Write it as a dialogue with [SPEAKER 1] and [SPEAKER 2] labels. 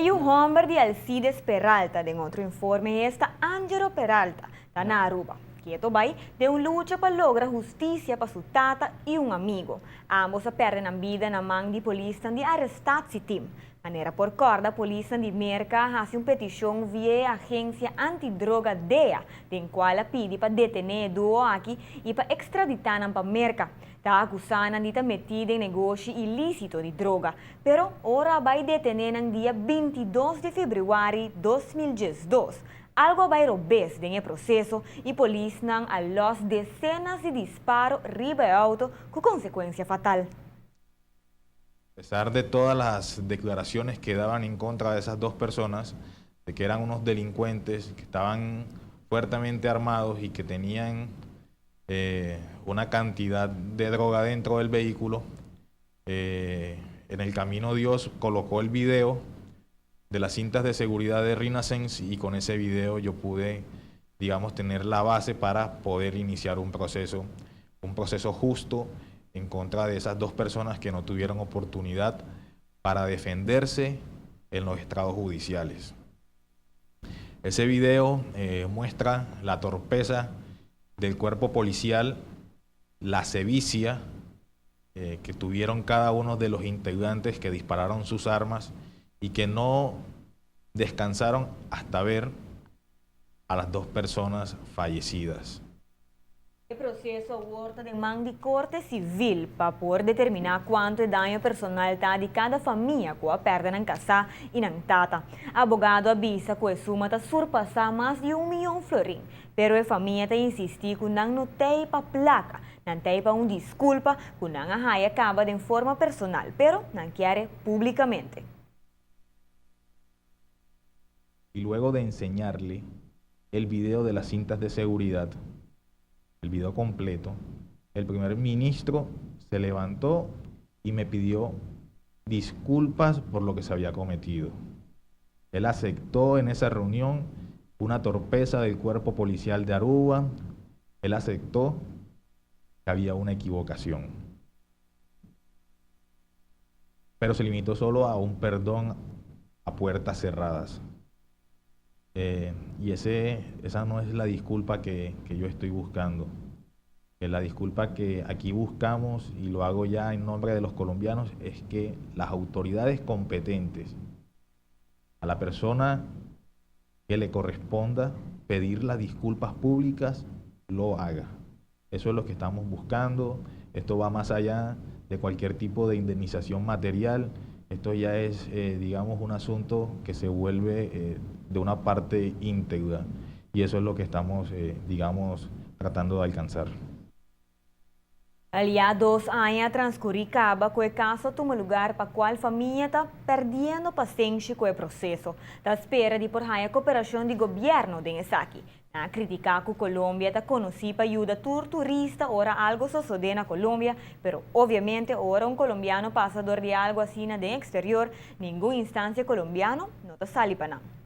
[SPEAKER 1] E o homem de Alcides Peralta, em outro informe, está Angelo Peralta, está na Aruba. Quieto vai de luta para lograr justiça para sua tata e amigo. Ambos perdem a vida na mão de polícia de arrestar seu time. Maneira por corda, a polícia de Merca faz uma petição via a agência antidroga DEA, em qual pede para detener duo aqui e para extraditar para Merca. Está acusando de estar metido em negócio ilícito de droga, pero ora vai detener no dia 22 de fevereiro de 2012. Algo vai robes em processo e polícia não alós dezenas de disparos riba auto com consequência fatal.
[SPEAKER 2] A pesar de todas las declaraciones que daban en contra de esas dos personas, de que eran unos delincuentes que estaban fuertemente armados y que tenían una cantidad de droga dentro del vehículo, en el camino Dios colocó el video de las cintas de seguridad de Renaissance y con ese video yo pude, digamos, tener la base para poder iniciar un proceso justo en contra de esas dos personas que no tuvieron oportunidad para defenderse en los estrados judiciales. Ese video muestra la torpeza del cuerpo policial, la sevicia que tuvieron cada uno de los integrantes que dispararon sus armas y que no descansaron hasta ver a las dos personas fallecidas.
[SPEAKER 1] O processo aborda de mão de corte civil para poder determinar quanto é dano personal de cada família que a perde na casa e na tata. Abogado avisa que a suma está surpassar mais de 1 milhão de florins, pero a família está insistir que não tem para placa, não tem para desculpa que não a acaba de forma personal, pero não quer publicamente.
[SPEAKER 2] Y luego de enseñarle el video de las cintas de seguridad, el video completo, el primer ministro se levantó y me pidió disculpas por lo que se había cometido. Él aceptó en esa reunión una torpeza del cuerpo policial de Aruba, él aceptó que había una equivocación. Pero se limitó solo a un perdón a puertas cerradas. Y esa no es la disculpa que yo estoy buscando. La disculpa que aquí buscamos, y lo hago ya en nombre de los colombianos, es que las autoridades competentes, a la persona que le corresponda pedir las disculpas públicas, lo haga. Eso es lo que estamos buscando. Esto va más allá de cualquier tipo de indemnización material. Esto ya es, digamos, un asunto que se vuelve de una parte íntegra, y eso es lo que estamos, digamos, tratando de alcanzar.
[SPEAKER 1] Ali há 2 anos transcorricaba que o caso toma lugar para qual família está perdendo paciência com o processo. Da espera de por a cooperação de governo de aqui. Na criticar que Colômbia está conhecida para ajudar turista, ora algo sucede na Colômbia, pero obviamente ora colombiano passador de algo assim no exterior, nenhuma instância colombiana não está sali para nada.